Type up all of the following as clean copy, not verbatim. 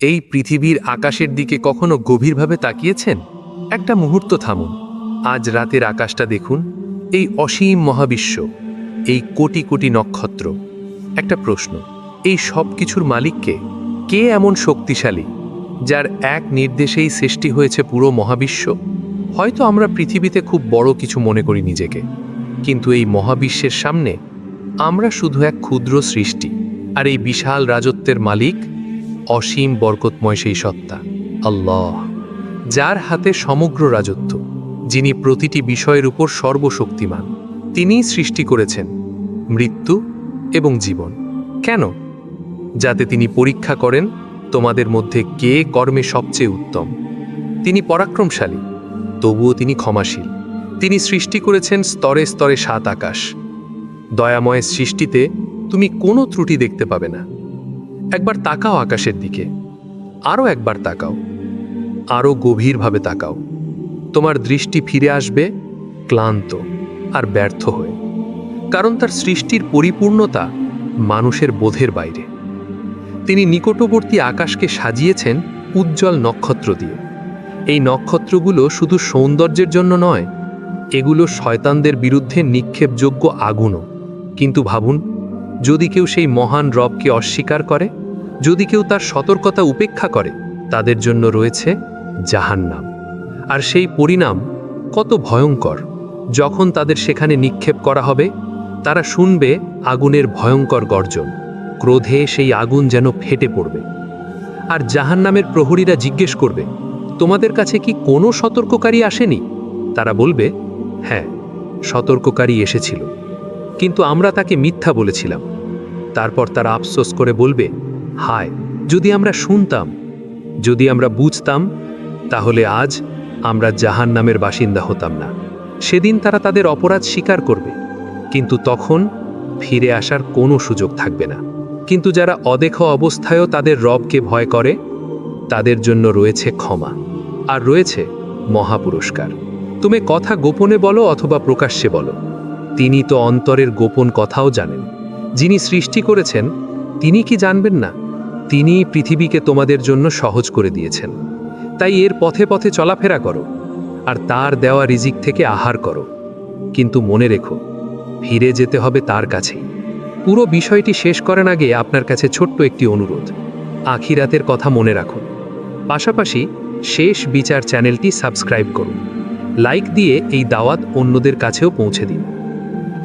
এই পৃথিবীর আকাশের দিকে কখনো গভীরভাবে তাকিয়েছেন? একটা মুহূর্ত থামুন। আজ রাতের আকাশটা দেখুন, এই অসীম মহাবিশ্ব, এই কোটি কোটি নক্ষত্র। একটা প্রশ্ন, এই সব কিছুর মালিককে? কে এমন শক্তিশালী যার এক নির্দেশেই সৃষ্টি হয়েছে পুরো মহাবিশ্ব? হয়তো আমরা পৃথিবীতে খুব বড় কিছু মনে করি নিজেকে, কিন্তু এই মহাবিশ্বের সামনে আমরা শুধু এক ক্ষুদ্র সৃষ্টি। আর এই বিশাল রাজত্বের মালিক অসীম বরকতময় সেই সত্তা আল্লাহ, যার হাতে সমগ্র রাজত্ব, যিনি প্রতিটি বিষয়ের উপর সর্বশক্তিমান। তিনিই সৃষ্টি করেছেন মৃত্যু এবং জীবন। কেন? যাতে তিনি পরীক্ষা করেন তোমাদের মধ্যে কে কর্মে সবচেয়ে উত্তম। তিনি পরাক্রমশালী, তবুও তিনি ক্ষমাশীল। তিনি সৃষ্টি করেছেন স্তরে স্তরে 7 আকাশ। দয়াময় সৃষ্টিতে তুমি কোনো ত্রুটি দেখতে পাবে না। একবার তাকাও আকাশের দিকে, আরও একবার তাকাও, আরও গভীরভাবে তাকাও। তোমার দৃষ্টি ফিরে আসবে ক্লান্ত আর ব্যর্থ হয়ে, কারণ তার সৃষ্টির পরিপূর্ণতা মানুষের বোধের বাইরে। তিনি নিকটবর্তী আকাশকে সাজিয়েছেন উজ্জ্বল নক্ষত্র দিয়ে। এই নক্ষত্রগুলো শুধু সৌন্দর্যের জন্য নয়, এগুলো শয়তানদের বিরুদ্ধে নিক্ষেপযোগ্য আগুনও। কিন্তু ভাবুন, যদি কেউ সেই মহান রবকে অস্বীকার করে, যদি কেউ তার সতর্কতা উপেক্ষা করে, তাদের জন্য রয়েছে জাহান্নাম। আর সেই পরিণাম কত ভয়ঙ্কর! যখন তাদের সেখানে নিক্ষেপ করা হবে, তারা শুনবে আগুনের ভয়ঙ্কর গর্জন। ক্রোধে সেই আগুন যেন ফেটে পড়বে। আর জাহান্নামের প্রহরীরা জিজ্ঞেস করবে, তোমাদের কাছে কি কোনো সতর্ককারী আসেনি? তারা বলবে, হ্যাঁ, সতর্ককারী এসেছিল, কিন্তু আমরা তাকে মিথ্যা বলেছিলাম। তারপর তারা আফসোস করে বলবে, হায়, যদি আমরা শুনতাম, যদি আমরা বুঝতাম, তাহলে আজ আমরা জাহান্নামের বাসিন্দা হতাম না। সেদিন তারা তাদের অপরাধ স্বীকার করবে, কিন্তু তখন ফিরে আসার কোনো সুযোগ থাকবে না। কিন্তু যারা অদেখা অবস্থায়ও তাদের রবকে ভয় করে, তাদের জন্য রয়েছে ক্ষমা, আর রয়েছে মহাপুরস্কার। তুমি কথা গোপনে বলো অথবা প্রকাশ্যে বলো, তিনি তো অন্তরের গোপন কথাও জানেন। যিনি সৃষ্টি করেছেন, তিনি কি জানবেন না? তিনি পৃথিবীকে তোমাদের জন্য সহজ করে দিয়েছেন। তাই এর পথে পথে চলাফেরা করো, আর তার দেওয়া রিজিক থেকে আহার করো। কিন্তু মনে রেখো, ফিরে যেতে হবে তার কাছেই। পুরো বিষয়টি শেষ করার আগে আপনার কাছে ছোট্ট একটি অনুরোধ, আখিরাতের কথা মনে রাখুন। পাশাপাশি শেষ বিচার চ্যানেলটি সাবস্ক্রাইব করুন। লাইক দিয়ে এই দাওয়াত অন্যদের কাছেও পৌঁছে দিন।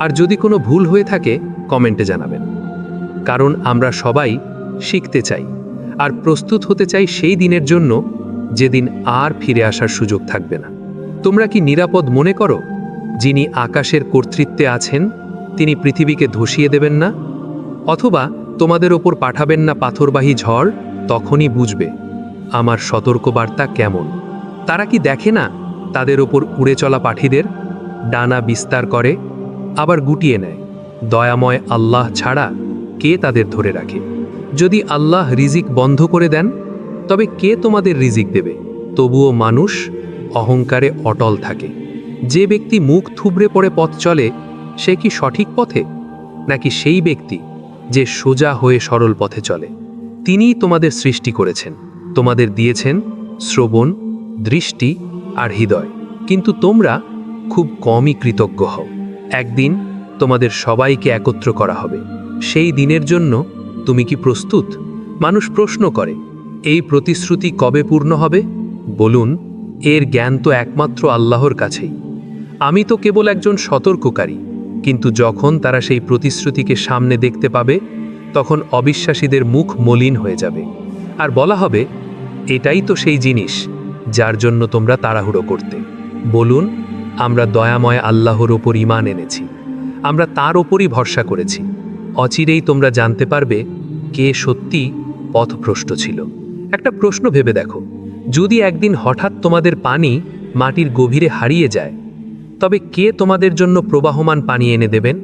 আর যদি কোনো ভুল হয়ে থাকে, কমেন্টে জানাবেন। কারণ আমরা সবাই শিখতে চাই আর প্রস্তুত হতে চাই সেই দিনের জন্য, যেদিন আর ফিরে আসার সুযোগ থাকবে না। তোমরা কি নিরাপদ মনে করো? যিনি আকাশের কর্তৃত্বে আছেন, তিনি পৃথিবীকে ধসিয়ে দেবেন না? অথবা তোমাদের ওপর পাঠাবেন না পাথরবাহী ঝড়? তখনই বুঝবে আমার সতর্কবার্তা কেমন। তারা কি দেখে না তাদের ওপর উড়ে চলা পাখিদের? ডানা বিস্তার করে, আবার গুটিয়ে নেয়। দয়াময় আল্লাহ ছাড়া কে তাদের ধরে রাখে? যদি আল্লাহ রিজিক বন্ধ করে দেন, তবে কে তোমাদের রিজিক দেবে? তবুও মানুষ অহংকারে অটল থাকে। যে ব্যক্তি মুখ থুবড়ে পড়ে পথ চলে, সে কি সঠিক পথে? নাকি সেই ব্যক্তি যে সোজা হয়ে সরল পথে চলে? তিনিই তোমাদের সৃষ্টি করেছেন, তোমাদের দিয়েছেন শ্রবণ, দৃষ্টি আর হৃদয়, কিন্তু তোমরা খুব কমই কৃতজ্ঞ হও। একদিন তোমাদের সবাইকে একত্র করা হবে। সেই দিনের জন্য তুমি কি প্রস্তুত? মানুষ প্রশ্ন করে, এই প্রতিশ্রুতি কবে পূর্ণ হবে? বলুন, এর জ্ঞান তো একমাত্র আল্লাহর কাছেই। আমি তো কেবল একজন সতর্ককারী। কিন্তু যখন তারা সেই প্রতিশ্রুতিকে সামনে দেখতে পাবে, তখন অবিশ্বাসীদের মুখ মলিন হয়ে যাবে, আর বলা হবে, এটাই তো সেই জিনিস যার জন্য তোমরা তাড়াহুড়ো করতে। বলুন, আমরা দয়াময় আল্লাহর ওপর ঈমান এনেছি, আমরা তার ওপরই ভরসা করেছি। অচিরেই তোমরা জানতে পারবে কে সত্যি পথভ্রষ্ট ছিল। একটা প্রশ্ন ভেবে দেখো, যদি একদিন হঠাৎ তোমাদের পানি মাটির গভীরে হারিয়ে যায়, তবে কে তোমাদের জন্য প্রবাহমান পানি এনে দেবেন?